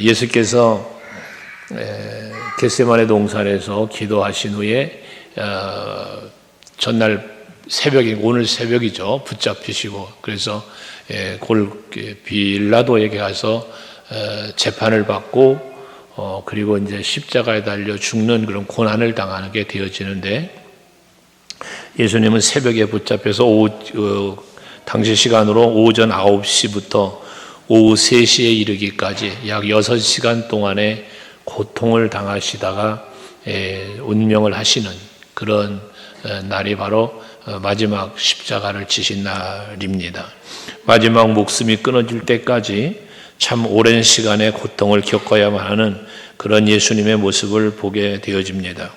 예수께서 겟세마네 동산에서 기도하신 후에 전날 새벽이 오늘 새벽이죠. 붙잡히시고 그래서 빌라도에게 가서 재판을 받고 그리고 이제 십자가에 달려 죽는 그런 고난을 당하게 되어지는데 예수님은 새벽에 붙잡혀서 당시 시간으로 오전 9시부터 오후 3시에 이르기까지 약 6시간 동안의 고통을 당하시다가 운명을 하시는 그런 날이 바로 마지막 십자가를 지신 날입니다. 마지막 목숨이 끊어질 때까지 참 오랜 시간의 고통을 겪어야만 하는 그런 예수님의 모습을 보게 되어집니다.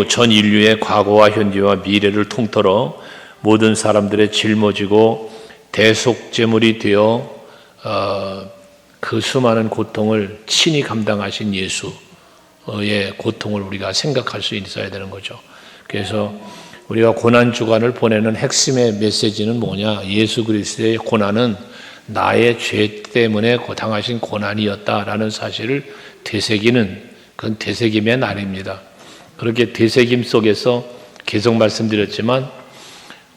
전 인류의 과거와 현재와 미래를 통틀어 모든 사람들의 짊어지고 대속제물이 되어 그 수많은 고통을 친히 감당하신 예수의 고통을 우리가 생각할 수 있어야 되는 거죠. 그래서 우리가 고난주간을 보내는 핵심의 메시지는 뭐냐? 예수 그리스도의 고난은 나의 죄 때문에 당하신 고난이었다라는 사실을 되새기는 그건 되새김의 날입니다. 그렇게 되새김 속에서 계속 말씀드렸지만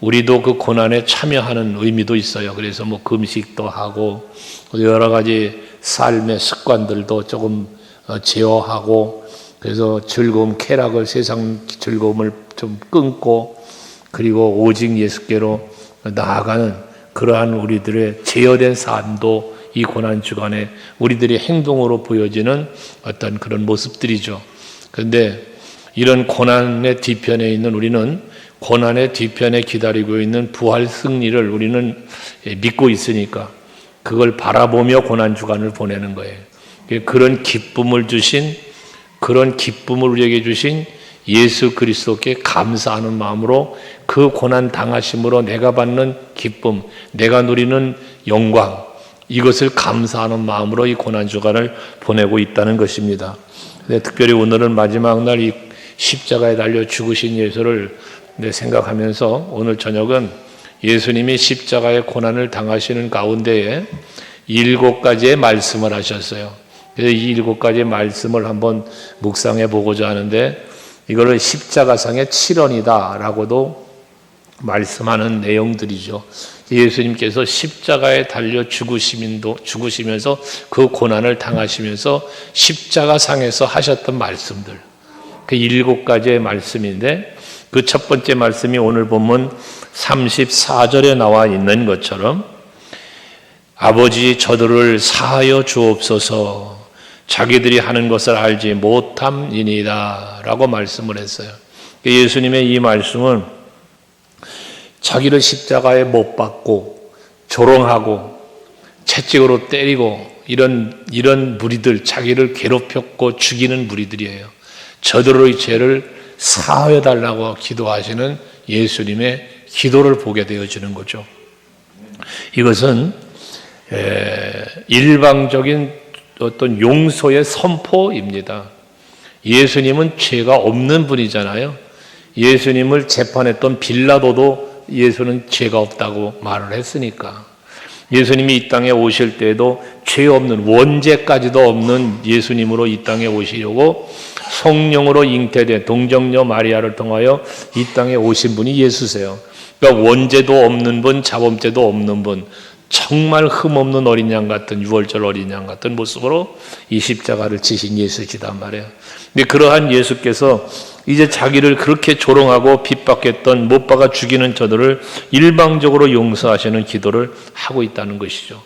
우리도 그 고난에 참여하는 의미도 있어요. 그래서 뭐 금식도 하고 여러 가지 삶의 습관들도 조금 제어하고 그래서 즐거움, 쾌락을 세상 즐거움을 좀 끊고 그리고 오직 예수께로 나아가는 그러한 우리들의 제어된 삶도 이 고난 주간에 우리들의 행동으로 보여지는 어떤 그런 모습들이죠. 그런데 이런 고난의 뒤편에 있는 우리는 고난의 뒤편에 기다리고 있는 부활 승리를 우리는 믿고 있으니까 그걸 바라보며 고난 주간을 보내는 거예요. 그런 기쁨을 우리에게 주신 예수 그리스도께 감사하는 마음으로 그 고난 당하심으로 내가 받는 기쁨, 내가 누리는 영광, 이것을 감사하는 마음으로 이 고난 주간을 보내고 있다는 것입니다. 특별히 오늘은 마지막 날 이 십자가에 달려 죽으신 예수를 생각하면서 오늘 저녁은 예수님이 십자가의 고난을 당하시는 가운데에 7가지의 말씀을 하셨어요. 그래서 이 7가지의 말씀을 한번 묵상해 보고자 하는데 이거를 십자가상의 7원이다라고도 말씀하는 내용들이죠. 예수님께서 십자가에 달려 죽으시면서 그 고난을 당하시면서 십자가상에서 하셨던 말씀들 그 7가지의 말씀인데 그 첫 번째 말씀이 오늘 본문 34절에 나와 있는 것처럼 아버지 저들을 사하여 주옵소서 자기들이 하는 것을 알지 못함이니이다 라고 말씀을 했어요. 예수님의 이 말씀은 자기를 십자가에 못 박고 조롱하고 채찍으로 때리고 이런 무리들 자기를 괴롭혔고 죽이는 무리들이에요. 저들의 죄를 사하여 달라고 기도하시는 예수님의 기도를 보게 되어지는 거죠. 이것은 일방적인 어떤 용서의 선포입니다. 예수님은 죄가 없는 분이잖아요. 예수님을 재판했던 빌라도도 예수는 죄가 없다고 말을 했으니까 예수님이 이 땅에 오실 때에도 죄 없는 원죄까지도 없는 예수님으로 이 땅에 오시려고 성령으로 잉태된 동정녀 마리아를 통하여 이 땅에 오신 분이 예수세요. 그러니까 원죄도 없는 분, 자범죄도 없는 분, 정말 흠없는 어린 양 같은 유월절 어린 양 같은 모습으로 이 십자가를 지신 예수시단 말이에요. 근데 그러한 예수께서 이제 자기를 그렇게 조롱하고 핍박했던 못 박아 죽이는 저들을 일방적으로 용서하시는 기도를 하고 있다는 것이죠.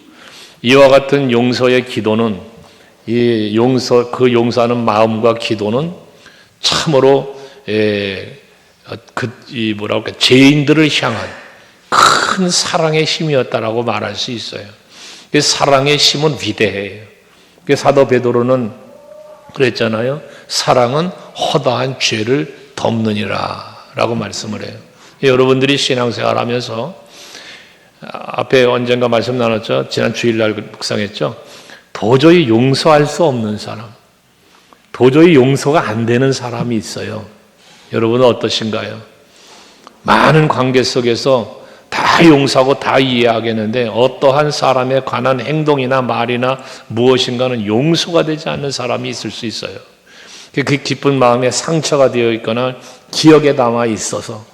이와 같은 용서의 기도는 그 용서하는 마음과 기도는 참으로 죄인들을 향한 큰 사랑의 힘이었다라고 말할 수 있어요. 사랑의 힘은 위대해요. 사도 베드로는 그랬잖아요. 사랑은 허다한 죄를 덮느니라 라고 말씀을 해요. 여러분들이 신앙생활하면서 앞에 언젠가 말씀 나눴죠. 지난 주일날 묵상했죠. 도저히 용서할 수 없는 사람, 도저히 용서가 안 되는 사람이 있어요. 여러분은 어떠신가요? 많은 관계 속에서 다 용서하고 다 이해하겠는데 어떠한 사람에 관한 행동이나 말이나 무엇인가는 용서가 되지 않는 사람이 있을 수 있어요. 그 깊은 마음에 상처가 되어 있거나 기억에 남아 있어서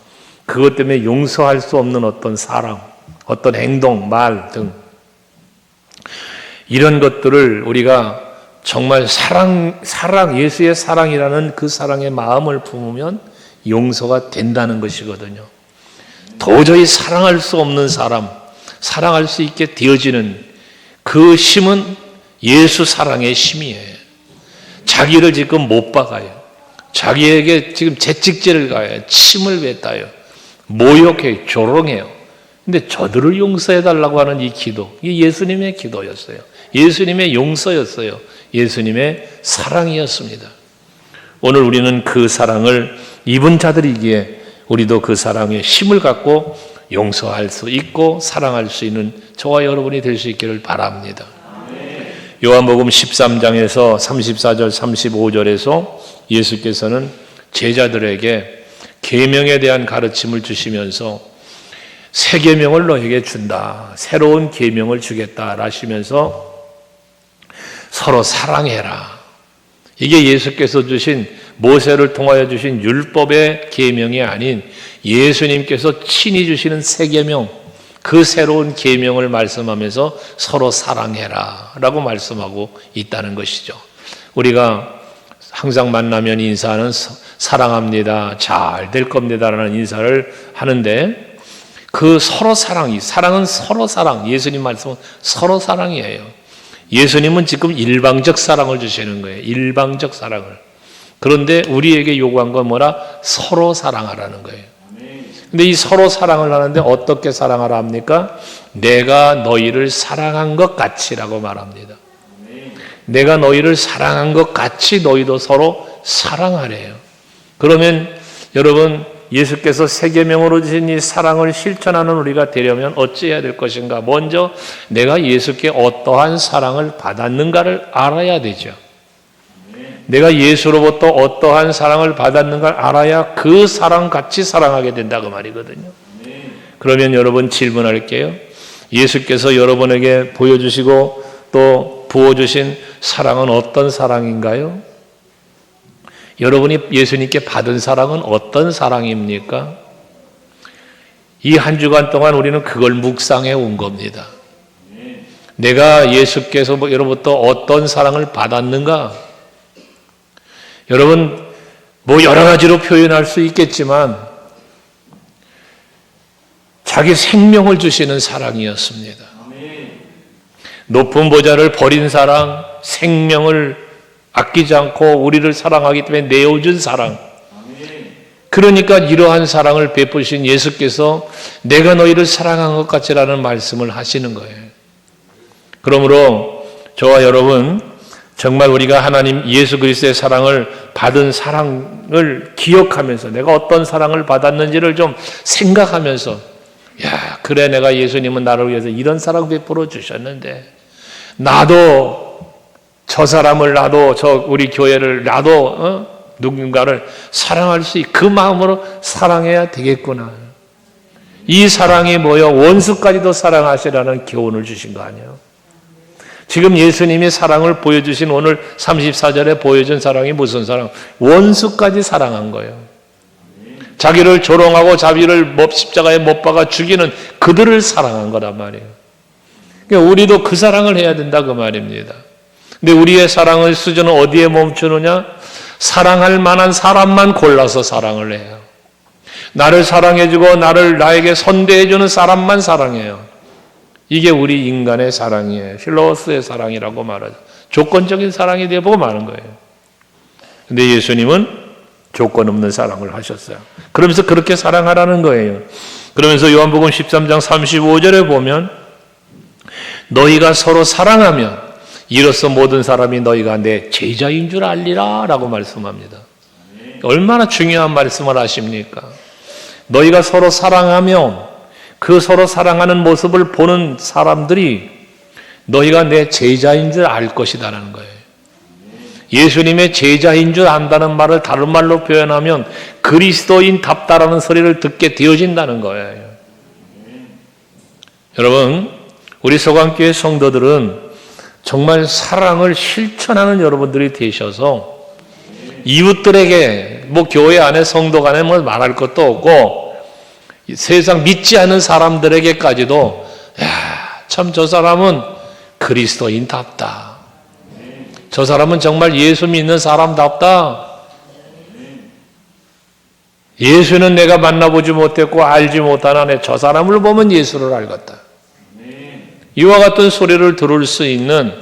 그것 때문에 용서할 수 없는 어떤 사람, 어떤 행동, 말 등 이런 것들을 우리가 정말 예수의 사랑이라는 그 사랑의 마음을 품으면 용서가 된다는 것이거든요. 도저히 사랑할 수 없는 사람, 사랑할 수 있게 되어지는 그 힘은 예수 사랑의 힘이에요. 자기를 지금 못 박아요. 자기에게 지금 채찍질을 가해요. 침을 뱉어요. 모욕해요. 조롱해요. 근데 저들을 용서해달라고 하는 이 기도, 이게 예수님의 기도였어요. 예수님의 용서였어요. 예수님의 사랑이었습니다. 오늘 우리는 그 사랑을 입은 자들이기에 우리도 그 사랑의 힘을 갖고 용서할 수 있고 사랑할 수 있는 저와 여러분이 될 수 있기를 바랍니다. 요한복음 13장에서 34절 35절에서 예수께서는 제자들에게 계명에 대한 가르침을 주시면서 새 계명을 너에게 준다. 새로운 계명을 주겠다 하시면서 서로 사랑해라. 이게 예수께서 주신 모세를 통하여 주신 율법의 계명이 아닌 예수님께서 친히 주시는 새 계명, 그 새로운 계명을 말씀하면서 서로 사랑해라 라고 말씀하고 있다는 것이죠. 우리가 항상 만나면 인사하는 사랑합니다, 잘 될 겁니다 라는 인사를 하는데 그 서로 사랑은 서로 사랑, 예수님 말씀은 서로 사랑이에요. 예수님은 지금 일방적 사랑을 주시는 거예요. 일방적 사랑을. 그런데 우리에게 요구한 건 뭐라? 서로 사랑하라는 거예요. 근데 이 서로 사랑을 하는데 어떻게 사랑하라 합니까? 내가 너희를 사랑한 것 같이라고 말합니다. 내가 너희를 사랑한 것 같이 너희도 서로 사랑하래요. 그러면 여러분, 예수께서 새 계명으로 주신 이 사랑을 실천하는 우리가 되려면 어찌해야 될 것인가? 먼저 내가 예수께 어떠한 사랑을 받았는가를 알아야 되죠. 내가 예수로부터 어떠한 사랑을 받았는가를 알아야 그 사랑 같이 사랑하게 된다 그 말이거든요. 그러면 여러분 질문할게요. 예수께서 여러분에게 보여주시고 또 부어주신 사랑은 어떤 사랑인가요? 여러분이 예수님께 받은 사랑은 어떤 사랑입니까? 이 한 주간 동안 우리는 그걸 묵상해 온 겁니다. 내가 예수께서 여러분부터 어떤 사랑을 받았는가? 여러분, 여러 가지로 표현할 수 있겠지만 자기 생명을 주시는 사랑이었습니다. 높은 보좌를 버린 사랑, 생명을 아끼지 않고 우리를 사랑하기 때문에 내어준 사랑. 그러니까 이러한 사랑을 베푸신 예수께서 내가 너희를 사랑한 것 같이라는 말씀을 하시는 거예요. 그러므로 저와 여러분 정말 우리가 하나님 예수 그리스도의 사랑을 받은 사랑을 기억하면서 내가 어떤 사랑을 받았는지를 좀 생각하면서 그래 내가 예수님은 나를 위해서 이런 사랑 베풀어 주셨는데 나도 저 사람을 나도 우리 교회를 나도 누군가를 사랑할 수 있는 그 마음으로 사랑해야 되겠구나. 이 사랑이 원수까지도 사랑하시라는 교훈을 주신 거 아니에요? 지금 예수님이 사랑을 보여주신 오늘 34절에 보여준 사랑이 무슨 사랑? 원수까지 사랑한 거예요. 자기를 조롱하고 자기를 십자가에 못 박아 죽이는 그들을 사랑한 거란 말이에요. 그러니까 우리도 그 사랑을 해야 된다 그 말입니다. 근데 우리의 사랑의 수준은 어디에 멈추느냐? 사랑할 만한 사람만 골라서 사랑을 해요. 나를 사랑해주고 나에게 선대해주는 사람만 사랑해요. 이게 우리 인간의 사랑이에요. 필로스의 사랑이라고 말하죠. 조건적인 사랑이 되어보고 마는 거예요. 근데 예수님은 조건 없는 사랑을 하셨어요. 그러면서 그렇게 사랑하라는 거예요. 그러면서 요한복음 13장 35절에 보면 너희가 서로 사랑하면 이로써 모든 사람이 너희가 내 제자인 줄 알리라 라고 말씀합니다. 얼마나 중요한 말씀을 하십니까? 너희가 서로 사랑하면 그 서로 사랑하는 모습을 보는 사람들이 너희가 내 제자인 줄 알 것이다라는 거예요. 예수님의 제자인 줄 안다는 말을 다른 말로 표현하면 그리스도인답다라는 소리를 듣게 되어진다는 거예요. 여러분, 우리 서강교회 성도들은 정말 사랑을 실천하는 여러분들이 되셔서 이웃들에게 교회 안에 성도 간에 말할 것도 없고 세상 믿지 않는 사람들에게까지도 참 저 사람은 그리스도인답다. 저 사람은 정말 예수 믿는 사람답다. 예수는 내가 만나보지 못했고 알지 못하나 저 사람을 보면 예수를 알겠다. 이와 같은 소리를 들을 수 있는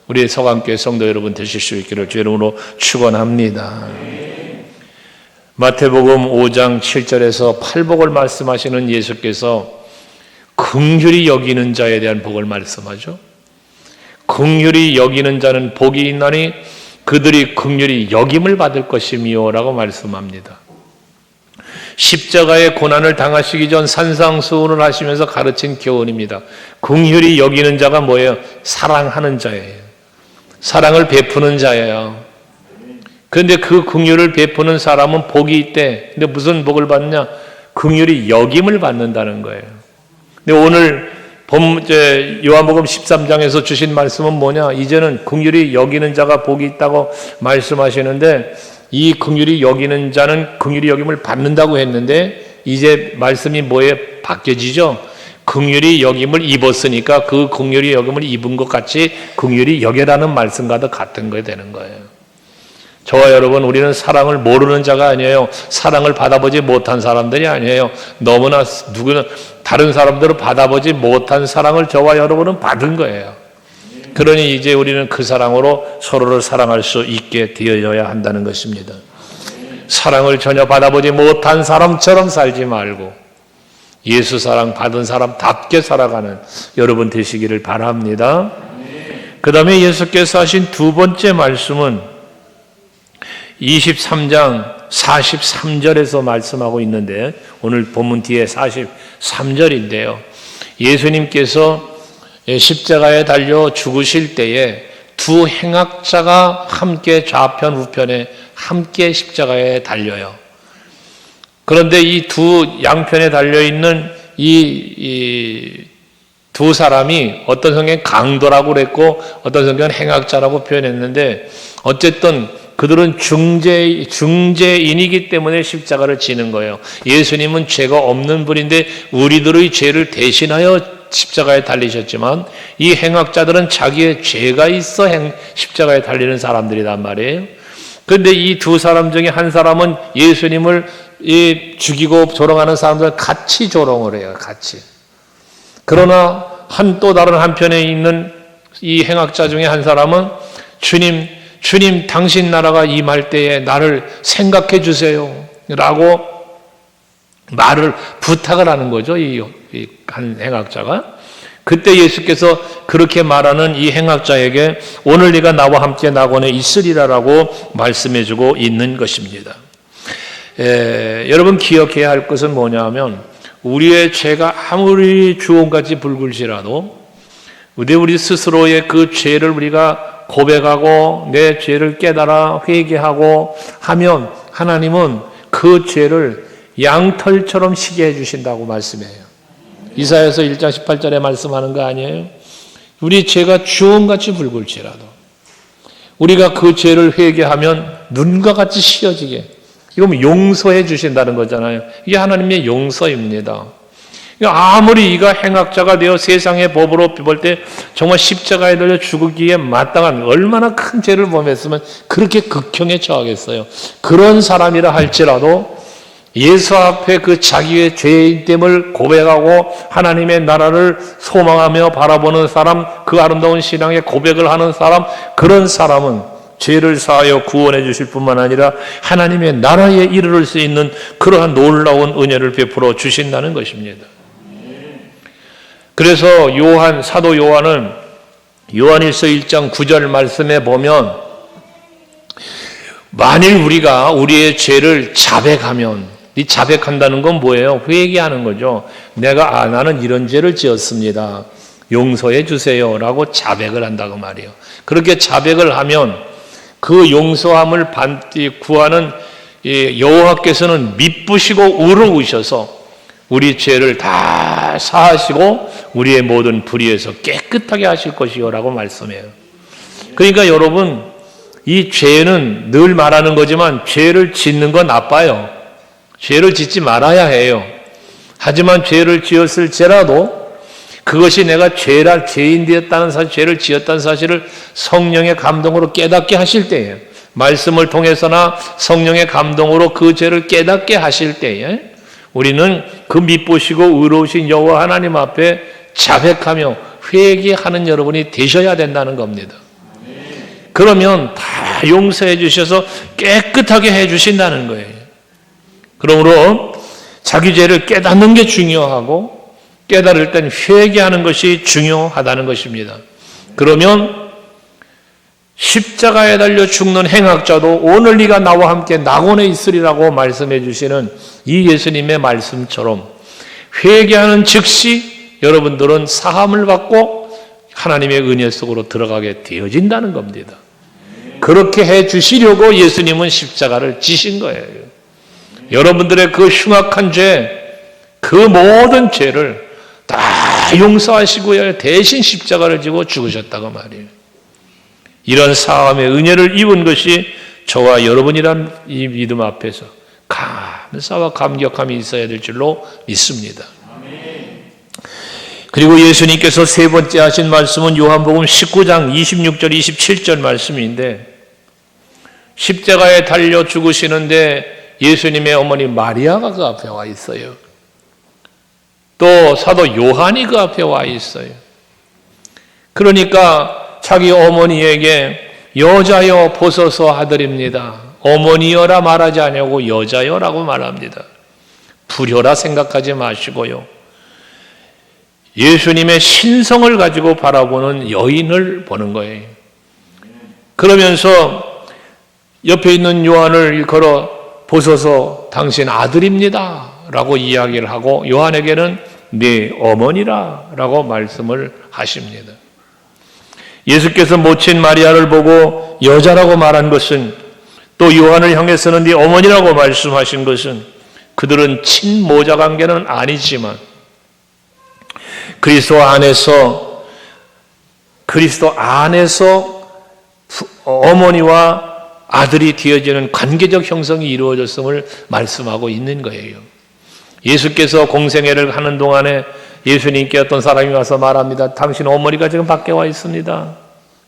우리 서강교회 성도 여러분 되실 수 있기를 주의 이름으로 축원합니다. 마태복음 5장 7절에서 팔복을 말씀하시는 예수께서 긍휼히 여기는 자에 대한 복을 말씀하죠. 긍휼히 여기는 자는 복이 있나니 그들이 긍휼히 여김을 받을 것이미요 라고 말씀합니다. 십자가의 고난을 당하시기 전 산상수훈을 하시면서 가르친 교훈입니다. 긍휼히 여기는 자가 뭐예요? 사랑하는 자예요. 사랑을 베푸는 자예요. 그런데 그 긍휼을 베푸는 사람은 복이 있대. 근데 무슨 복을 받느냐? 긍휼히 여김을 받는다는 거예요. 근데 오늘 요한복음 13장에서 주신 말씀은 뭐냐? 이제는 긍휼히 여기는 자가 복이 있다고 말씀하시는데 이 긍휼히 여기는 자는 긍휼히 여김을 받는다고 했는데 이제 말씀이 뭐에 바뀌어지죠? 긍휼히 여김을 입었으니까 그 긍휼히 여김을 입은 것 같이 긍휼히 여겨라는 말씀과도 같은 거 되는 거예요. 저와 여러분, 우리는 사랑을 모르는 자가 아니에요. 사랑을 받아보지 못한 사람들이 아니에요. 너무나 누구나 다른 사람들은 받아보지 못한 사랑을 저와 여러분은 받은 거예요. 그러니 이제 우리는 그 사랑으로 서로를 사랑할 수 있게 되어야 한다는 것입니다. 사랑을 전혀 받아보지 못한 사람처럼 살지 말고 예수 사랑 받은 사람답게 살아가는 여러분 되시기를 바랍니다. 그 다음에 예수께서 하신 두 번째 말씀은 23장 43절에서 말씀하고 있는데 오늘 본문 뒤에 43절인데요. 예수님께서 십자가에 달려 죽으실 때에 두 행악자가 함께 좌편 우편에 함께 십자가에 달려요. 그런데 이 두 양편에 달려있는 이 두 사람이 어떤 성경은 강도라고 그랬고 어떤 성경은 행악자라고 표현했는데 어쨌든 그들은 중재인이기 때문에 십자가를 지는 거예요. 예수님은 죄가 없는 분인데 우리들의 죄를 대신하여 십자가에 달리셨지만 이 행악자들은 자기의 죄가 있어 십자가에 달리는 사람들이란 말이에요. 그런데 이 두 사람 중에 한 사람은 예수님을 죽이고 조롱하는 사람들 같이 조롱을 해요. 같이. 그러나 또 다른 한편에 있는 이 행악자 중에 한 사람은 주님 당신 나라가 임할 때에 나를 생각해 주세요 라고 부탁을 하는 거죠. 이 한 행악자가. 그때 예수께서 그렇게 말하는 이 행악자에게 오늘 네가 나와 함께 낙원에 있으리라라고 말씀해 주고 있는 것입니다. 여러분 기억해야 할 것은 뭐냐면 우리의 죄가 아무리 주홍같이 붉을지라도 우리 스스로의 그 죄를 우리가 고백하고 내 죄를 깨달아 회개하고 하면 하나님은 그 죄를 양털처럼 희게 해주신다고 말씀해요. 이사야서 1장 18절에 말씀하는 거 아니에요? 우리 죄가 주홍같이 붉을지라도 우리가 그 죄를 회개하면 눈과 같이 씌어지게 이건 용서해 주신다는 거잖아요. 이게 하나님의 용서입니다. 아무리 이가 행악자가 되어 세상의 법으로 볼 때 정말 십자가에 달려 죽기에 마땅한 얼마나 큰 죄를 범했으면 그렇게 극형에 처하겠어요. 그런 사람이라 할지라도 예수 앞에 그 자기의 죄인됨을 고백하고 하나님의 나라를 소망하며 바라보는 사람, 그 아름다운 신앙의 고백을 하는 사람, 그런 사람은 죄를 사하여 구원해 주실 뿐만 아니라 하나님의 나라에 이르를 수 있는 그러한 놀라운 은혜를 베풀어 주신다는 것입니다. 그래서 사도 요한은 요한일서 1장 9절 말씀에 보면 만일 우리가 우리의 죄를 자백하면 이 자백한다는 건 뭐예요? 회개하는 거죠. 나는 이런 죄를 지었습니다. 용서해 주세요 라고 자백을 한다고 말이에요. 그렇게 자백을 하면 그 용서함을 구하는 여호와께서는 미쁘시고 의로우셔서 우리 죄를 다 사하시고 우리의 모든 불의에서 깨끗하게 하실 것이요 라고 말씀해요. 그러니까 여러분, 이 죄는 늘 말하는 거지만 죄를 짓는 건 나빠요. 죄를 짓지 말아야 해요. 하지만 죄를 지었을지라도 그것이 내가 죄인 되었다는 사실, 죄를 지었다는 사실을 성령의 감동으로 깨닫게 하실 때에, 말씀을 통해서나 성령의 감동으로 그 죄를 깨닫게 하실 때에 우리는 그 믿보시고 의로우신 여호와 하나님 앞에 자백하며 회개하는 여러분이 되셔야 된다는 겁니다. 그러면 다 용서해 주셔서 깨끗하게 해 주신다는 거예요. 그러므로 자기 죄를 깨닫는 게 중요하고 깨달을 땐 회개하는 것이 중요하다는 것입니다. 그러면 십자가에 달려 죽는 행악자도 오늘 네가 나와 함께 낙원에 있으리라고 말씀해 주시는 이 예수님의 말씀처럼 회개하는 즉시 여러분들은 사함을 받고 하나님의 은혜 속으로 들어가게 되어진다는 겁니다. 그렇게 해 주시려고 예수님은 십자가를 지신 거예요. 여러분들의 그 흉악한 죄, 그 모든 죄를 다 용서하시고요, 대신 십자가를 지고 죽으셨다고 말이에요. 이런 사함의 은혜를 입은 것이 저와 여러분이란 이 믿음 앞에서 감사와 감격함이 있어야 될 줄로 믿습니다. 그리고 예수님께서 세 번째 하신 말씀은 요한복음 19장 26절 27절 말씀인데, 십자가에 달려 죽으시는데 예수님의 어머니 마리아가 그 앞에 와 있어요. 또 사도 요한이 그 앞에 와 있어요. 그러니까 자기 어머니에게 여자여 보소서 하더립니다. 어머니여라 말하지 않냐고 여자여라고 말합니다. 불효라 생각하지 마시고요, 예수님의 신성을 가지고 바라보는 여인을 보는 거예요. 그러면서 옆에 있는 요한을 걸어 보소서 당신 아들입니다 라고 이야기를 하고 요한에게는 네 어머니라 라고 말씀을 하십니다. 예수께서 모친 마리아를 보고 여자라고 말한 것은, 또 요한을 향해서는 네 어머니라고 말씀하신 것은, 그들은 친모자 관계는 아니지만 그리스도 안에서 어머니와 아들이 되어지는 관계적 형성이 이루어졌음을 말씀하고 있는 거예요. 예수께서 공생애를 하는 동안에 예수님께 어떤 사람이 와서 말합니다. 당신 어머니가 지금 밖에 와 있습니다.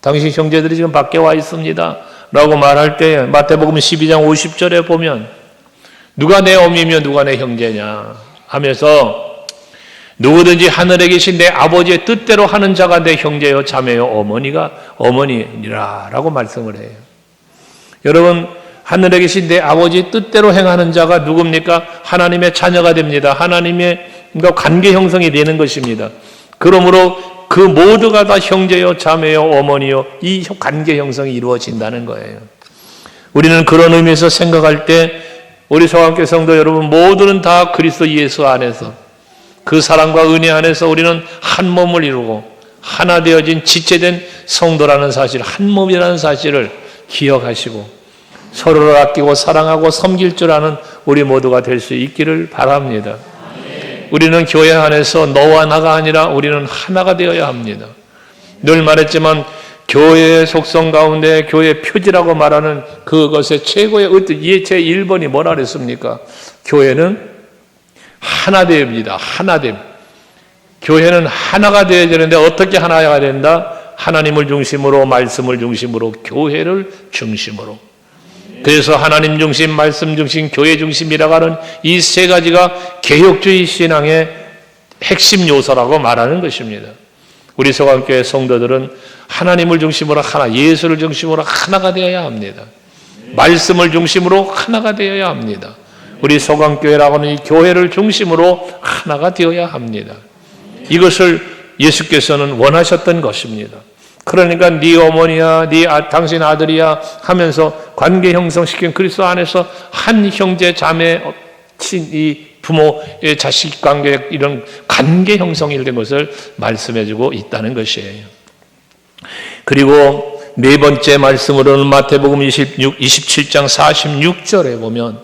당신 형제들이 지금 밖에 와 있습니다 라고 말할 때 마태복음 12장 50절에 보면 누가 내 어미며 누가 내 형제냐 하면서 누구든지 하늘에 계신 내 아버지의 뜻대로 하는 자가 내 형제요 자매요 어머니가 어머니니라 라고 말씀을 해요. 여러분, 하늘에 계신 내 아버지의 뜻대로 행하는 자가 누굽니까? 하나님의 자녀가 됩니다. 하나님의 관계 형성이 되는 것입니다. 그러므로 그 모두가 다 형제요 자매요 어머니요 이 관계 형성이 이루어진다는 거예요. 우리는 그런 의미에서 생각할 때 우리 서강교회 성도 여러분 모두는 다 그리스도 예수 안에서 그 사랑과 은혜 안에서 우리는 한 몸을 이루고 하나 되어진 지체된 성도라는 사실, 한 몸이라는 사실을 기억하시고 서로를 아끼고 사랑하고 섬길 줄 아는 우리 모두가 될 수 있기를 바랍니다. 우리는 교회 안에서 너와 나가 아니라 우리는 하나가 되어야 합니다. 늘 말했지만 교회의 속성 가운데 교회의 표지라고 말하는 그것의 최고의 제 1번이 뭐라 그랬습니까? 교회는 하나 되어야 하나 됨. 교회는 하나가 되어야 되는데 어떻게 하나가 된다? 하나님을 중심으로, 말씀을 중심으로, 교회를 중심으로. 그래서 하나님 중심, 말씀 중심, 교회 중심이라고 하는 이 세 가지가 개혁주의 신앙의 핵심 요소라고 말하는 것입니다. 우리 서강교회 성도들은 하나님을 중심으로 하나, 예수를 중심으로 하나가 되어야 합니다. 말씀을 중심으로 하나가 되어야 합니다. 우리 서강교회라고 하는 이 교회를 중심으로 하나가 되어야 합니다. 이것을 예수께서는 원하셨던 것입니다. 그러니까 네 어머니야, 당신 아들이야 하면서 관계 형성시킨 그리스도 안에서 한 형제, 자매, 이 부모의 자식 관계 이런 관계 형성이 된 것을 말씀해주고 있다는 것이에요. 그리고 네 번째 말씀으로는 마태복음 27장 46절에 보면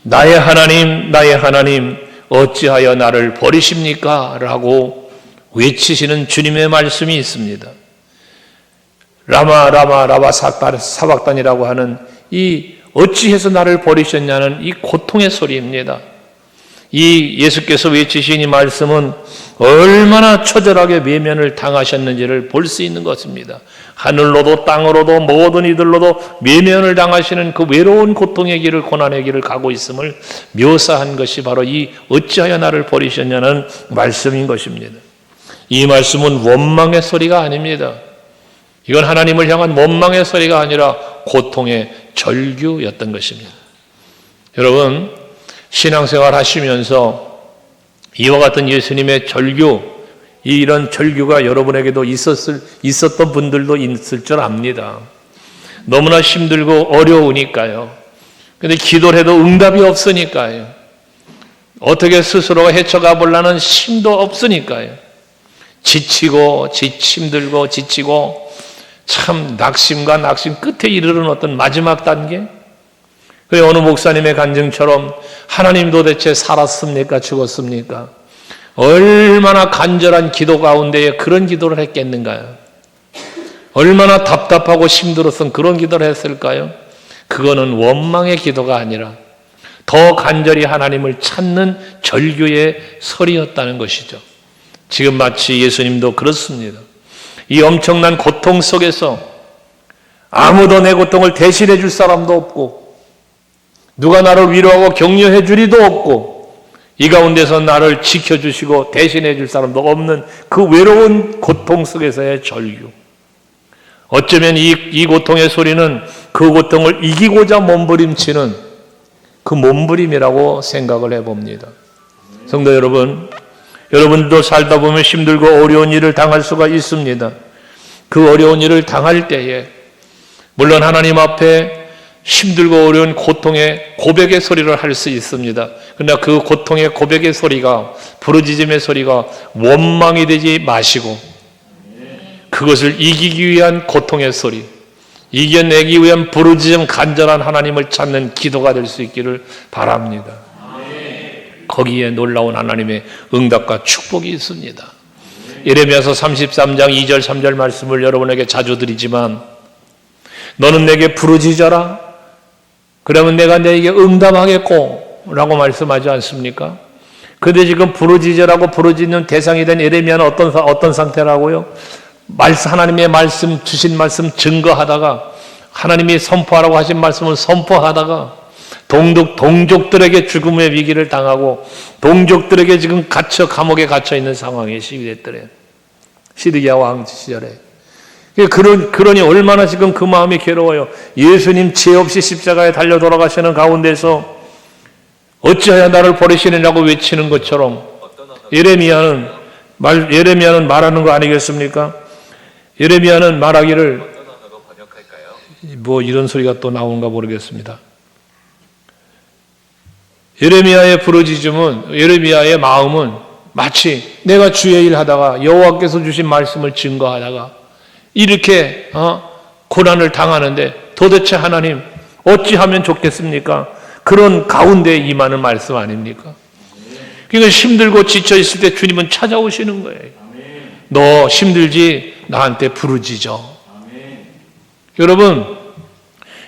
나의 하나님 어찌하여 나를 버리십니까? 라고 외치시는 주님의 말씀이 있습니다. 라마 라마 라바 사박단이라고 하는 이 어찌해서 나를 버리셨냐는 이 고통의 소리입니다. 이 예수께서 외치신 이 말씀은 얼마나 처절하게 외면을 당하셨는지를 볼 수 있는 것입니다. 하늘로도 땅으로도 모든 이들로도 외면을 당하시는 그 외로운 고통의 길을, 고난의 길을 가고 있음을 묘사한 것이 바로 이 어찌하여 나를 버리셨냐는 말씀인 것입니다. 이 말씀은 원망의 소리가 아닙니다. 이건 하나님을 향한 원망의 소리가 아니라 고통의 절규였던 것입니다. 여러분, 신앙생활 하시면서 이와 같은 예수님의 절규, 이런 절규가 여러분에게도 있었던 분들도 있을 줄 압니다. 너무나 힘들고 어려우니까요. 근데 기도를 해도 응답이 없으니까요. 어떻게 스스로가 헤쳐가 보려는 힘도 없으니까요. 지치고 힘들고 지치고 참 낙심과 낙심 끝에 이르는 어떤 마지막 단계. 그 어느 목사님의 간증처럼 하나님 도대체 살았습니까? 죽었습니까? 얼마나 간절한 기도 가운데에 그런 기도를 했겠는가요? 얼마나 답답하고 힘들었던 그런 기도를 했을까요? 그거는 원망의 기도가 아니라 더 간절히 하나님을 찾는 절규의 소리였다는 것이죠. 지금 마치 예수님도 그렇습니다. 이 엄청난 고통 속에서 아무도 내 고통을 대신해 줄 사람도 없고 누가 나를 위로하고 격려해 주리도 없고 이 가운데서 나를 지켜주시고 대신해 줄 사람도 없는 그 외로운 고통 속에서의 절규. 어쩌면 이 고통의 소리는 그 고통을 이기고자 몸부림치는 그 몸부림이라고 생각을 해봅니다. 성도 여러분, 여러분도 살다 보면 힘들고 어려운 일을 당할 수가 있습니다. 그 어려운 일을 당할 때에 물론 하나님 앞에 힘들고 어려운 고통의 고백의 소리를 할 수 있습니다. 그러나 그 고통의 고백의 소리가, 부르짖음의 소리가 원망이 되지 마시고 그것을 이기기 위한 고통의 소리, 이겨내기 위한 부르짖음, 간절한 하나님을 찾는 기도가 될 수 있기를 바랍니다. 거기에 놀라운 하나님의 응답과 축복이 있습니다. 예레미야서 33장 2절 3절 말씀을 여러분에게 자주 드리지만 너는 내게 부르짖어라 그러면 내가 너에게 응답하겠고 라고 말씀하지 않습니까? 그런데 지금 부르짖으라고 부르짖는 대상이 된 예레미야는 어떤 상태라고요? 하나님의 말씀, 주신 말씀 증거하다가 하나님이 선포하라고 하신 말씀을 선포하다가 동족들에게 죽음의 위기를 당하고 동족들에게 지금 감옥에 갇혀 있는 상황에 시기됐더래요. 시드기야 왕 시절에. 그러니 얼마나 지금 그 마음이 괴로워요. 예수님 죄 없이 십자가에 달려 돌아가시는 가운데서 어찌하여 나를 버리시느냐고 외치는 것처럼 예레미야는 말하는 거 아니겠습니까? 예레미야는 말하기를 뭐 이런 소리가 또 나오는가 모르겠습니다. 예레미야의 부르짖음은, 예레미야의 마음은 마치 내가 주의 일 하다가 여호와께서 주신 말씀을 증거하다가 이렇게 고난을 당하는데 도대체 하나님 어찌하면 좋겠습니까? 그런 가운데에 임하는 말씀 아닙니까? 그러니까 힘들고 지쳐 있을 때 주님은 찾아오시는 거예요. 너 힘들지? 나한테 부르짖어. 여러분,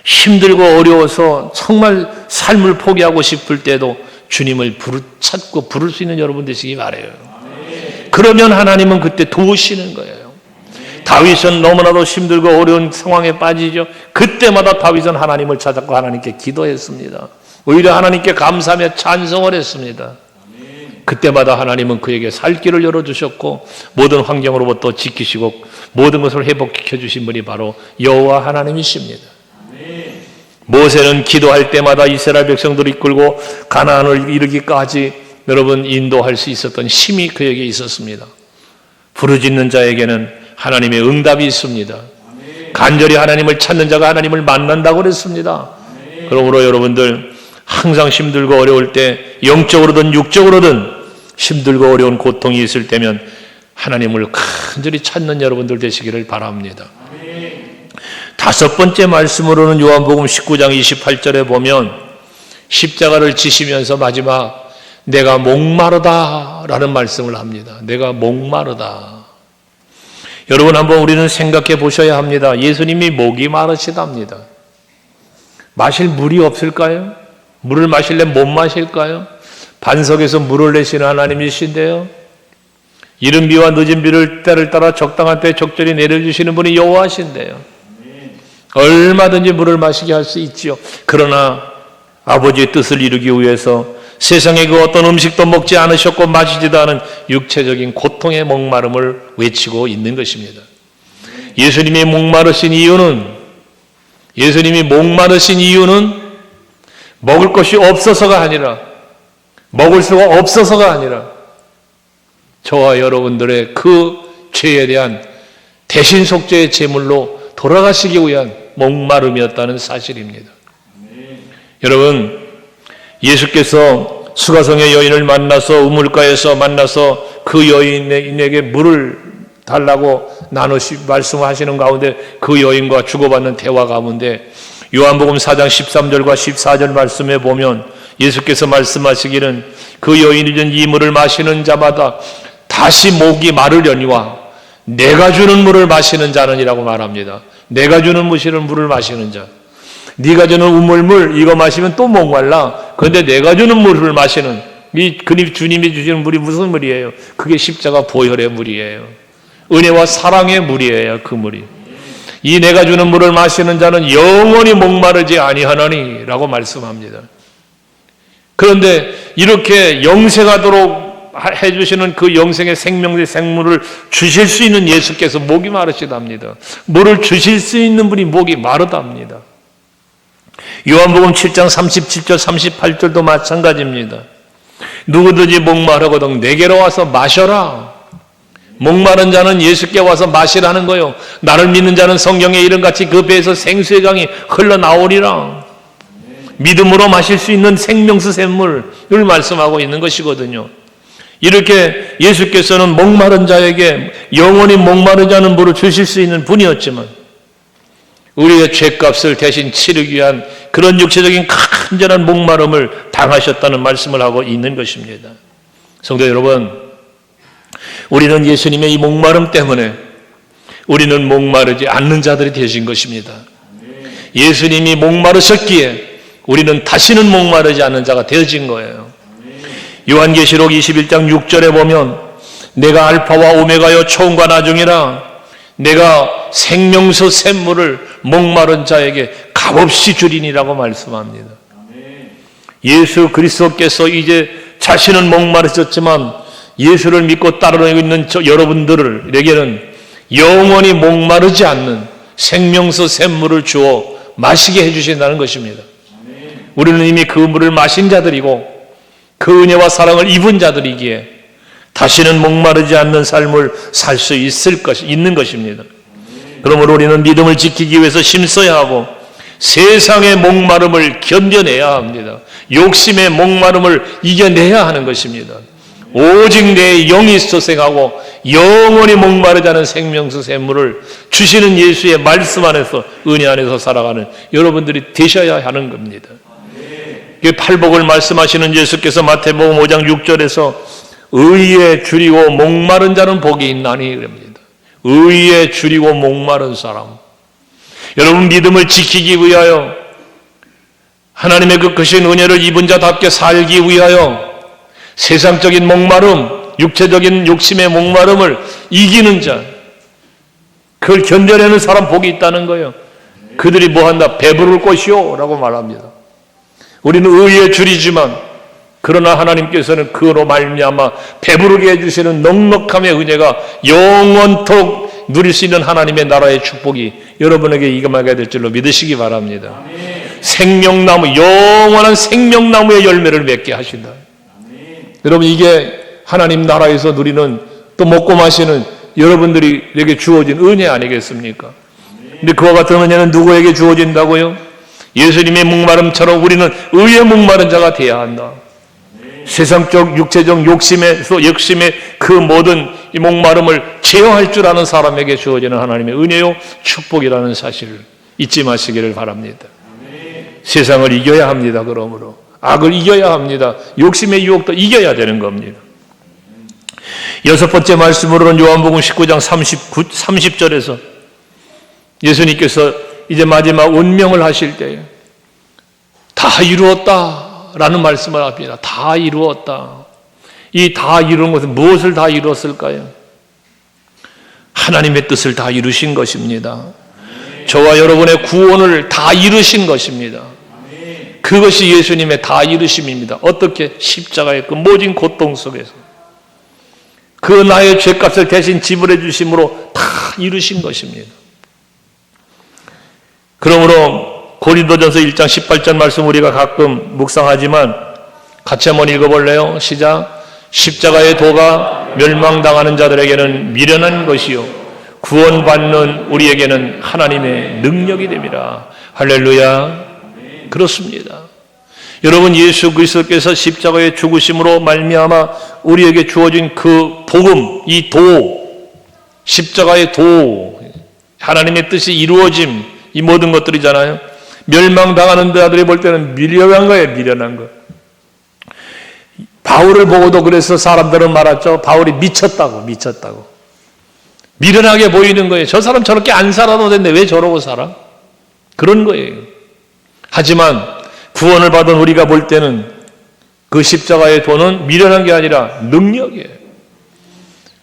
힘들고 어려워서 정말 삶을 포기하고 싶을 때도 주님을 찾고 부를 수 있는 여러분 되시기 바라요. 그러면 하나님은 그때 도우시는 거예요. 다윗은 너무나도 힘들고 어려운 상황에 빠지죠. 그때마다 다윗은 하나님을 찾았고 하나님께 기도했습니다. 오히려 하나님께 감사하며 찬송을 했습니다. 그때마다 하나님은 그에게 살 길을 열어주셨고 모든 환경으로부터 지키시고 모든 것을 회복시켜 주신 분이 바로 여호와 하나님이십니다. 모세는 기도할 때마다 이스라엘 백성들을 이끌고 가나안을 이르기까지 여러분 인도할 수 있었던 힘이 그에게 있었습니다. 부르짖는 자에게는 하나님의 응답이 있습니다. 간절히 하나님을 찾는 자가 하나님을 만난다고 그랬습니다. 그러므로 여러분들 항상 힘들고 어려울 때 영적으로든 육적으로든 힘들고 어려운 고통이 있을 때면 하나님을 간절히 찾는 여러분들 되시기를 바랍니다. 다섯 번째 말씀으로는 요한복음 19장 28절에 보면 십자가를 지시면서 마지막 내가 목마르다라는 말씀을 합니다. 내가 목마르다. 여러분 한번 우리는 생각해 보셔야 합니다. 예수님이 목이 마르시답니다. 마실 물이 없을까요? 물을 마실래 못 마실까요? 반석에서 물을 내시는 하나님이신데요. 이른 비와 늦은 비를 때를 따라 적당한 때에 적절히 내려주시는 분이 여호와신데요. 얼마든지 물을 마시게 할 수 있지요. 그러나 아버지의 뜻을 이루기 위해서 세상에 그 어떤 음식도 먹지 않으셨고 마시지도 않은 육체적인 고통의 목마름을 외치고 있는 것입니다. 예수님이 목마르신 이유는 먹을 것이 없어서가 아니라, 먹을 수가 없어서가 아니라 저와 여러분들의 그 죄에 대한 대신 속죄의 제물로 돌아가시기 위한 목마름이었다는 사실입니다. 여러분, 예수께서 수가성의 여인을 만나서 우물가에서 만나서 그 여인에게 물을 달라고 말씀하시는 가운데 그 여인과 주고받는 대화 가운데 요한복음 4장 13절과 14절 말씀에 보면 예수께서 말씀하시기는 그 여인이 준 이 물을 마시는 자마다 다시 목이 마르려니와 내가 주는 물을 마시는 자는이라고 말합니다. 내가 주는 물을 마시는 자. 네가 주는 우물물 이거 마시면 또 목말라. 그런데 내가 주는 물을 마시는 주님이 주시는 물이 무슨 물이에요? 그게 십자가 보혈의 물이에요. 은혜와 사랑의 물이에요. 그 물이. 이 내가 주는 물을 마시는 자는 영원히 목마르지 아니하나니라고 말씀합니다. 그런데 이렇게 영생하도록 해주시는 그 영생의 생명의 생물을 주실 수 있는 예수께서 목이 마르시답니다. 물을 주실 수 있는 분이 목이 마르답니다. 요한복음 7장 37절 38절도 마찬가지입니다. 누구든지 목마르거든 내게로 와서 마셔라. 목마른 자는 예수께 와서 마시라는 거요. 나를 믿는 자는 성경의 이름같이 그 배에서 생수의 강이 흘러나오리라. 믿음으로 마실 수 있는 생명수 샘물을 말씀하고 있는 것이거든요. 이렇게 예수께서는 목마른 자에게 영원히 목마르지 않은 물을 주실 수 있는 분이었지만 우리의 죄값을 대신 치르기 위한 그런 육체적인 간절한 목마름을 당하셨다는 말씀을 하고 있는 것입니다. 성도 여러분, 우리는 예수님의 이 목마름 때문에 우리는 목마르지 않는 자들이 되신 것입니다. 예수님이 목마르셨기에 우리는 다시는 목마르지 않는 자가 되어진 거예요. 요한계시록 21장 6절에 보면 내가 알파와 오메가요 처음과 나중이라 내가 생명수 샘물을 목마른 자에게 값없이 주리니라고 말씀합니다. 예수 그리스도께서 이제 자신은 목마르셨지만 예수를 믿고 따르고 있는 여러분들에게는 영원히 목마르지 않는 생명수 샘물을 주어 마시게 해주신다는 것입니다. 우리는 이미 그 물을 마신 자들이고 그 은혜와 사랑을 입은 자들이기에 다시는 목마르지 않는 삶을 살 수 있는 것입니다. 그러므로 우리는 믿음을 지키기 위해서 힘써야 하고 세상의 목마름을 견뎌내야 합니다. 욕심의 목마름을 이겨내야 하는 것입니다. 오직 내 영이 소생하고 영원히 목마르지 않은 생명수 샘물을 주시는 예수의 말씀 안에서 은혜 안에서 살아가는 여러분들이 되셔야 하는 겁니다. 팔복을 말씀하시는 예수께서 마태복음 5장 6절에서 의에 줄이고 목마른 자는 복이 있나니 그럽니다. 의에 줄이고 목마른 사람. 여러분 믿음을 지키기 위하여 하나님의 그 크신 은혜를 입은 자답게 살기 위하여 세상적인 목마름, 육체적인 욕심의 목마름을 이기는 자, 그걸 견뎌내는 사람 복이 있다는 거예요. 그들이 뭐한다? 배부를 것이요 라고 말합니다. 우리는 의에 줄이지만 그러나 하나님께서는 그로 말미암아 배부르게 해주시는 넉넉함의 은혜가 영원토록 누릴 수 있는 하나님의 나라의 축복이 여러분에게 임하게 될 줄로 믿으시기 바랍니다. 생명나무, 영원한 생명나무의 열매를 맺게 하신다. 여러분 이게 하나님 나라에서 누리는 또 먹고 마시는 여러분들에게 주어진 은혜 아니겠습니까? 근데 그와 같은 은혜는 누구에게 주어진다고요? 예수님의 목마름처럼 우리는 의의 목마른 자가 되어야 한다. 세상적 육체적 욕심의 그 모든 이 목마름을 제어할 줄 아는 사람에게 주어지는 하나님의 은혜요 축복이라는 사실을 잊지 마시기를 바랍니다. 세상을 이겨야 합니다. 그러므로 악을 이겨야 합니다. 욕심의 유혹도 이겨야 되는 겁니다. 여섯 번째 말씀으로는 요한복음 19장 30절에서 예수님께서 이제 마지막 운명을 하실 때에 다 이루었다라는 말씀을 합니다. 다 이루었다. 이 다 이룬 것은 무엇을 다 이루었을까요? 하나님의 뜻을 다 이루신 것입니다. 저와 여러분의 구원을 다 이루신 것입니다. 그것이 예수님의 다 이루심입니다. 어떻게? 십자가의 그 모진 고통 속에서 그 나의 죄값을 대신 지불해 주심으로 다 이루신 것입니다. 그러므로 고린도전서 1장 18절 말씀 우리가 가끔 묵상하지만 같이 한번 읽어볼래요? 시작. 십자가의 도가 멸망당하는 자들에게는 미련한 것이요 구원받는 우리에게는 하나님의 능력이 됩니다. 할렐루야. 그렇습니다. 여러분, 예수 그리스도께서 십자가의 죽으심으로 말미암아 우리에게 주어진 그 복음, 이 도, 십자가의 도, 하나님의 뜻이 이루어짐, 이 모든 것들이잖아요. 멸망당하는 자들이 볼 때는 미련한 거예요. 미련한 거. 바울을 보고도 그래서 사람들은 말했죠. 바울이 미쳤다고. 미련하게 보이는 거예요. 저 사람 저렇게 안 살아도 되는데 왜 저러고 살아? 그런 거예요. 하지만 구원을 받은 우리가 볼 때는 그 십자가의 도는 미련한 게 아니라 능력이에요.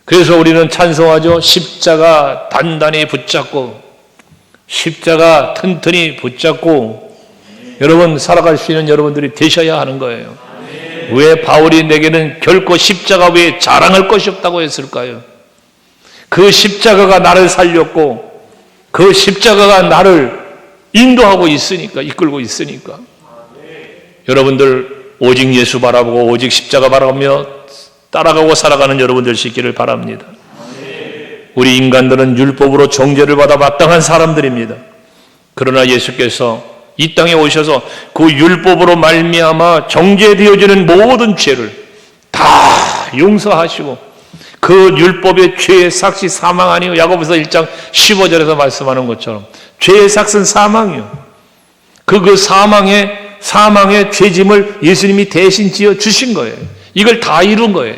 그래서 우리는 찬송하죠. 십자가 단단히 붙잡고, 십자가 튼튼히 붙잡고, 여러분 살아갈 수 있는 여러분들이 되셔야 하는 거예요. 왜 바울이 내게는 결코 십자가 외에 자랑할 것이 없다고 했을까요? 그 십자가가 나를 살렸고 그 십자가가 나를 인도하고 있으니까, 이끌고 있으니까. 여러분들 오직 예수 바라보고 오직 십자가 바라보며 따라가고 살아가는 여러분들 수 있기를 바랍니다. 우리 인간들은 율법으로 정죄를 받아 마땅한 사람들입니다. 그러나 예수께서 이 땅에 오셔서 그 율법으로 말미암아 정죄되어지는 모든 죄를 다 용서하시고 그 율법의 죄의 삭시 사망 아니요, 야고보서 1장 15절에서 말씀하는 것처럼 죄의 삭은 사망이요. 그 사망의 죄짐을 예수님이 대신 지어 주신 거예요. 이걸 다 이룬 거예요.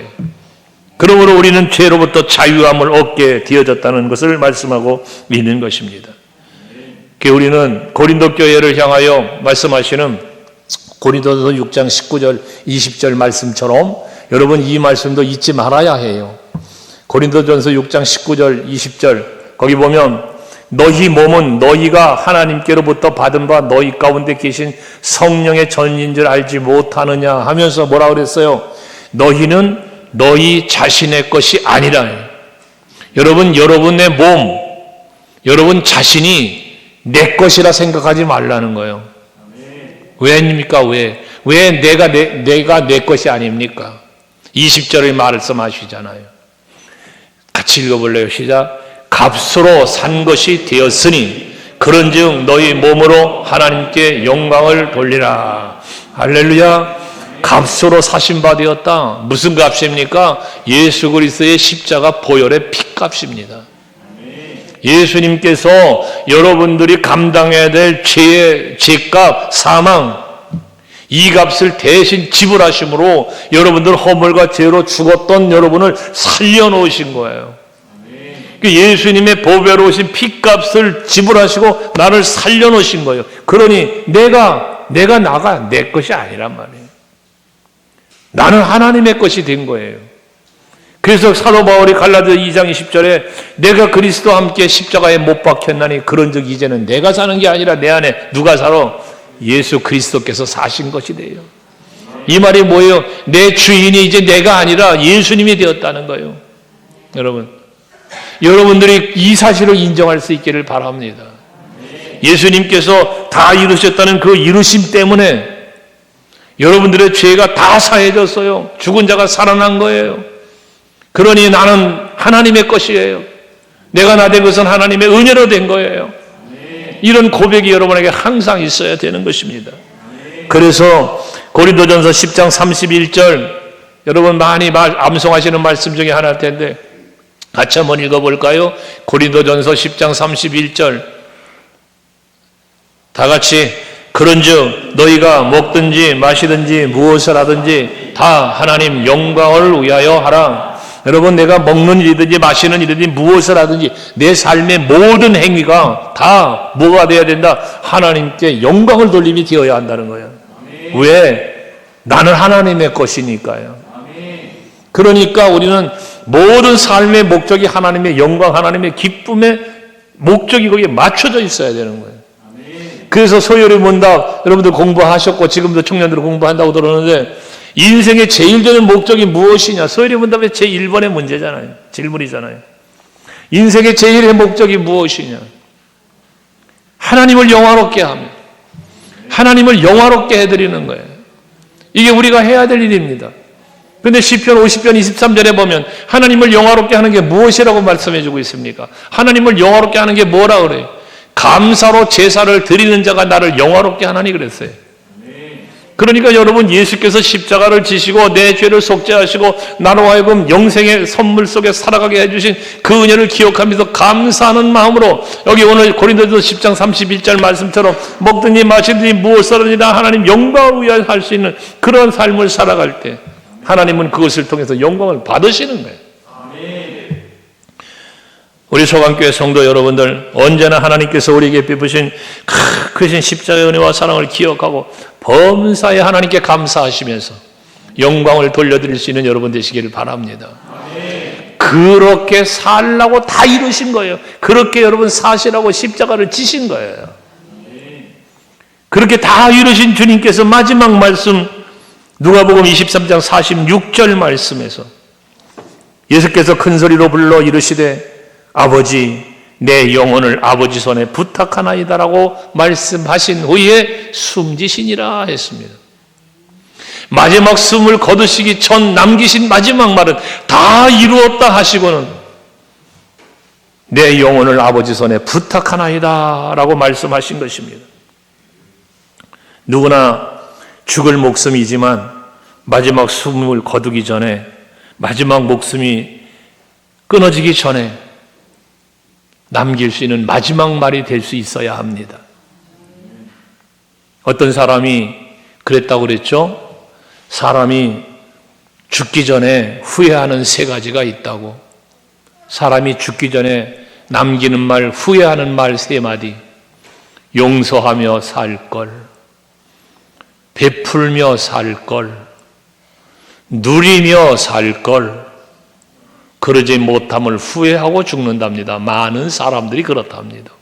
그러므로 우리는 죄로부터 자유함을 얻게 되어졌다는 것을 말씀하고 있는 것입니다. 우리는 고린도 교회를 향하여 말씀하시는 고린도서 6장 19절 20절 말씀처럼 여러분 이 말씀도 잊지 말아야 해요. 고린도전서 6장 19절 20절 거기 보면 너희 몸은 너희가 하나님께로부터 받은 바 너희 가운데 계신 성령의 전인 줄 알지 못하느냐 하면서 뭐라 그랬어요? 너희는 너희 자신의 것이 아니라. 여러분, 여러분의 몸, 여러분 자신이 내 것이라 생각하지 말라는 거예요. 왜입니까? 왜 내가 내 것이 아닙니까? 20절의 말씀하시잖아요. 같이 읽어볼래요? 시작. 값으로 산 것이 되었으니 그런즉 너희 몸으로 하나님께 영광을 돌리라. 할렐루야. 값으로 사신 바 되었다. 무슨 값입니까? 예수 그리스도의 십자가 보혈의 피값입니다. 예수님께서 여러분들이 감당해야 될 죄값, 사망, 이 값을 대신 지불하심으로 여러분들 허물과 죄로 죽었던 여러분을 살려놓으신 거예요. 예수님의 보배로우신 피값을 지불하시고 나를 살려놓으신 거예요. 그러니 내가 내 것이 아니란 말이에요. 나는 하나님의 것이 된 거예요. 그래서 사도 바울이 갈라디아 2장 20절에 내가 그리스도와 함께 십자가에 못 박혔나니 그런즉 이제는 내가 사는 게 아니라 내 안에 누가 살아? 예수 그리스도께서 사신 것이 돼요. 이 말이 뭐예요? 내 주인이 이제 내가 아니라 예수님이 되었다는 거예요. 여러분들이 이 사실을 인정할 수 있기를 바랍니다. 예수님께서 다 이루셨다는 그 이루심 때문에 여러분들의 죄가 다 사해졌어요. 죽은 자가 살아난 거예요. 그러니 나는 하나님의 것이에요. 내가 나 된 것은 하나님의 은혜로 된 거예요. 이런 고백이 여러분에게 항상 있어야 되는 것입니다. 그래서 고린도전서 10장 31절 여러분 많이 암송하시는 말씀 중에 하나일 텐데 같이 한번 읽어볼까요? 고린도전서 10장 31절 다 같이 그런즉 너희가 먹든지 마시든지 무엇을 하든지 다 하나님 영광을 위하여 하라. 여러분, 내가 먹는 일이든지 마시는 일이든지 무엇을 하든지 내 삶의 모든 행위가 다 뭐가 되어야 된다? 하나님께 영광을 돌림이 되어야 한다는 거예요. 아멘. 왜? 나는 하나님의 것이니까요. 아멘. 그러니까 우리는 모든 삶의 목적이 하나님의 영광, 하나님의 기쁨의 목적이 거기에 맞춰져 있어야 되는 거예요. 아멘. 그래서 소요리 문답 여러분들 공부하셨고 지금도 청년들 공부한다고 들었는데, 인생의 제일 되는 목적이 무엇이냐? 소요리 문답의 제1번의 문제잖아요. 질문이잖아요. 인생의 제일의 목적이 무엇이냐? 하나님을 영화롭게 합니다. 하나님을 영화롭게 해드리는 거예요. 이게 우리가 해야 될 일입니다. 그런데 시편 50편 23절에 보면 하나님을 영화롭게 하는 게 무엇이라고 말씀해 주고 있습니까? 하나님을 영화롭게 하는 게 뭐라 그래요? 감사로 제사를 드리는 자가 나를 영화롭게 하나니 그랬어요. 그러니까 여러분, 예수께서 십자가를 지시고 내 죄를 속죄하시고 나로 하여금 영생의 선물 속에 살아가게 해주신 그 은혜를 기억하면서 감사하는 마음으로, 여기 오늘 고린도서 10장 31절 말씀처럼 먹든지 마시든지 무엇을 하든지 다 하나님 영광을 위하여 할 수 있는 그런 삶을 살아갈 때 하나님은 그것을 통해서 영광을 받으시는 거예요. 우리 소강교회 성도 여러분들, 언제나 하나님께서 우리에게 베푸신 크신 십자가의 은혜와 사랑을 기억하고 범사에 하나님께 감사하시면서 영광을 돌려드릴 수 있는 여러분 되시기를 바랍니다. 그렇게 살라고 다 이루신 거예요. 그렇게 여러분 사시라고 십자가를 지신 거예요. 그렇게 다 이루신 주님께서 마지막 말씀, 누가복음 23장 46절 말씀에서 예수께서 큰 소리로 불러 이르시되 아버지, 내 영혼을 아버지 손에 부탁하나이다라고 말씀하신 후에 숨지시니라 했습니다. 마지막 숨을 거두시기 전 남기신 마지막 말은 다 이루었다 하시고는 내 영혼을 아버지 손에 부탁하나이다라고 말씀하신 것입니다. 누구나 죽을 목숨이지만 마지막 숨을 거두기 전에, 마지막 목숨이 끊어지기 전에 남길 수 있는 마지막 말이 될 수 있어야 합니다. 어떤 사람이 그랬다고 그랬죠? 사람이 죽기 전에 후회하는 3가지가 있다고. 사람이 죽기 전에 남기는 말, 후회하는 말 3마디. 용서하며 살 걸, 베풀며 살 걸, 누리며 살 걸, 그러지 못함을 후회하고 죽는답니다. 많은 사람들이 그렇답니다.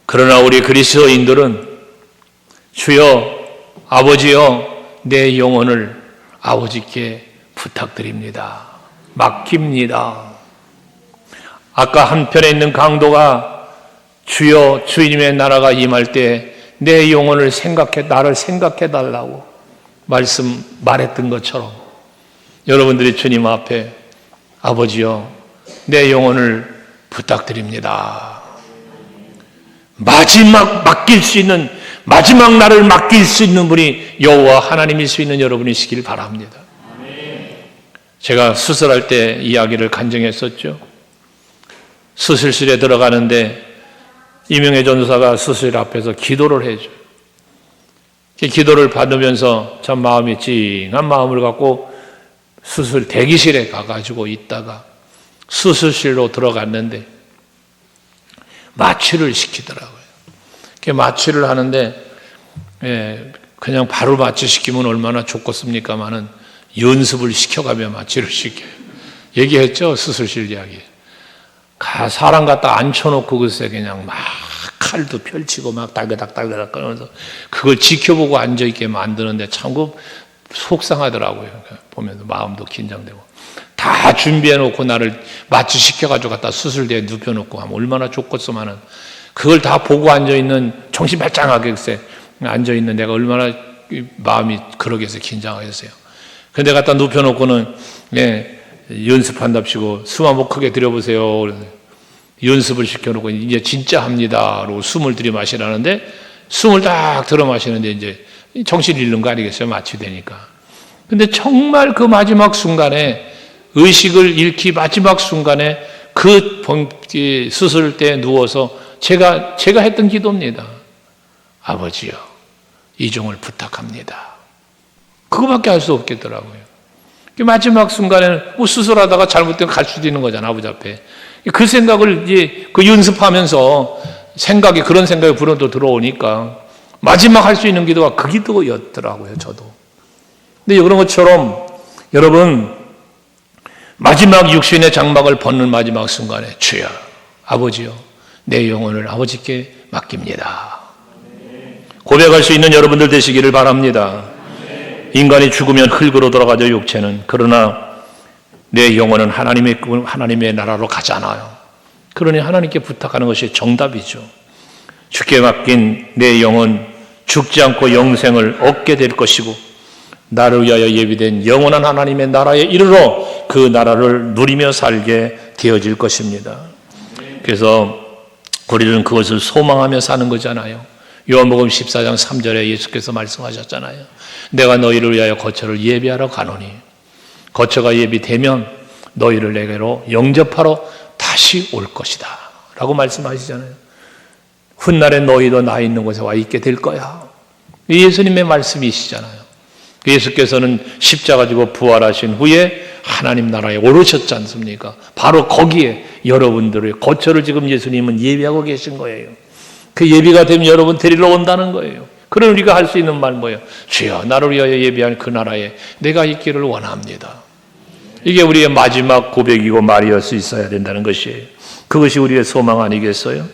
그러나 우리 그리스도인들은 주여, 아버지여, 내 영혼을 아버지께 부탁드립니다. 맡깁니다. 아까 한편에 있는 강도가 주여, 주님의 나라가 임할 때 내 영혼을 나를 생각해 달라고 말했던 것처럼 여러분들이 주님 앞에 아버지여, 내 영혼을 부탁드립니다. 마지막 날을 맡길 수 있는 분이 여호와 하나님일 수 있는 여러분이시길 바랍니다. 제가 수술할 때 이야기를 간증했었죠. 수술실에 들어가는데 이명애 전도사가 수술 앞에서 기도를 해줘요. 기도를 받으면서 참 마음이 찡한 마음을 갖고 수술 대기실에 가가지고 있다가 수술실로 들어갔는데 마취를 시키더라고요. 마취를 하는데 그냥 바로 마취시키면 얼마나 좋겠습니까마는 연습을 시켜가며 마취를 시켜요. 얘기했죠, 수술실 이야기. 사람 갖다 앉혀놓고 글쎄 그냥 막 칼도 펼치고 막 달그닥 거면서 그걸 지켜보고 앉아있게 만드는데 참 속상하더라고요. 보면서 마음도 긴장되고. 다 준비해놓고 나를 마취시켜가지고 갖다 수술대에 눕혀놓고 하면 얼마나 좋겠어마는, 그걸 다 보고 앉아있는, 정신 발짱하게 글쎄 앉아있는 내가 얼마나 마음이 그러게 해서 긴장하겠어요. 근데 갖다 눕혀놓고는 연습한답시고 숨 한번 크게 들여보세요. 연습을 시켜놓고 이제 진짜 합니다로 숨을 들이마시라는데 숨을 딱 들어마시는데 이제 정신 잃는 거 아니겠어요? 마취되니까. 근데 정말 그 마지막 순간에 의식을 잃기 마지막 순간에 그 수술 때 누워서 제가 했던 기도입니다. 아버지요, 이종을 부탁합니다. 그거밖에 할 수 없겠더라고요. 마지막 순간에는 뭐 수술하다가 잘못되면 갈 수도 있는 거잖아, 아버지 앞에. 그 생각을 이제 그 연습하면서 그런 생각이 불어도 들어오니까 마지막 할 수 있는 기도가 그 기도였더라고요, 저도. 근데 그런 것처럼 여러분, 마지막 육신의 장막을 벗는 마지막 순간에 주여, 아버지요, 내 영혼을 아버지께 맡깁니다. 고백할 수 있는 여러분들 되시기를 바랍니다. 인간이 죽으면 흙으로 돌아가죠, 육체는. 그러나 내 영혼은 하나님의 나라로 가잖아요. 그러니 하나님께 부탁하는 것이 정답이죠. 주께 맡긴 내 영혼 죽지 않고 영생을 얻게 될 것이고, 나를 위하여 예비된 영원한 하나님의 나라에 이르러 그 나라를 누리며 살게 되어질 것입니다. 그래서 우리는 그것을 소망하며 사는 거잖아요. 요한복음 14장 3절에 예수께서 말씀하셨잖아요. 내가 너희를 위하여 거처를 예비하러 가노니 거처가 예비되면 너희를 내게로 영접하러 다시 올 것이다 라고 말씀하시잖아요. 훗날에 너희도 나 있는 곳에 와 있게 될 거야. 예수님의 말씀이시잖아요. 예수께서는 십자가 지고 부활하신 후에 하나님 나라에 오르셨지 않습니까? 바로 거기에 여러분들의 거처를 지금 예수님은 예비하고 계신 거예요. 그 예비가 되면 여러분 데리러 온다는 거예요. 그럼 우리가 할 수 있는 말 뭐예요? 주여, 나를 위하여 예비한 그 나라에 내가 있기를 원합니다. 이게 우리의 마지막 고백이고 말이었을 수 있어야 된다는 것이에요. 그것이 우리의 소망 아니겠어요?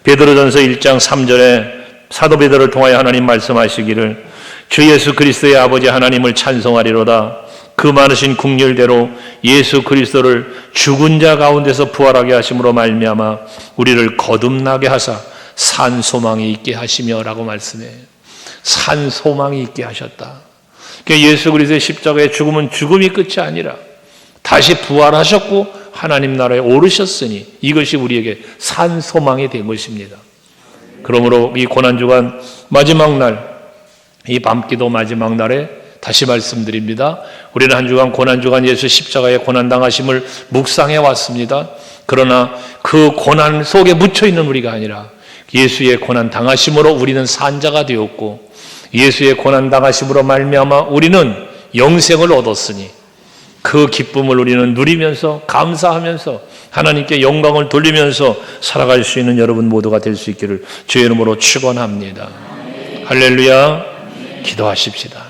베드로전서 1장 3절에 사도 베드로를 통하여 하나님 말씀하시기를 주 예수 그리스도의 아버지 하나님을 찬송하리로다. 그 많으신 긍휼대로 예수 그리스도를 죽은 자 가운데서 부활하게 하심으로 말미암아 우리를 거듭나게 하사 산 소망이 있게 하시며 라고 말씀해요. 산 소망이 있게 하셨다. 그러니까 예수 그리스도의 십자가의 죽음은 죽음이 끝이 아니라 다시 부활하셨고 하나님 나라에 오르셨으니 이것이 우리에게 산 소망이 된 것입니다. 그러므로 이 고난주간 마지막 날, 이 밤기도 마지막 날에 다시 말씀드립니다. 우리는 한 주간 고난주간 예수 십자가의 고난당하심을 묵상해 왔습니다. 그러나 그 고난 속에 묻혀있는 우리가 아니라 예수의 고난당하심으로 우리는 산자가 되었고 예수의 고난당하심으로 말미암아 우리는 영생을 얻었으니 그 기쁨을 우리는 누리면서 감사하면서 하나님께 영광을 돌리면서 살아갈 수 있는 여러분 모두가 될 수 있기를 주의 이름으로 축원합니다. 할렐루야. 기도하십시다.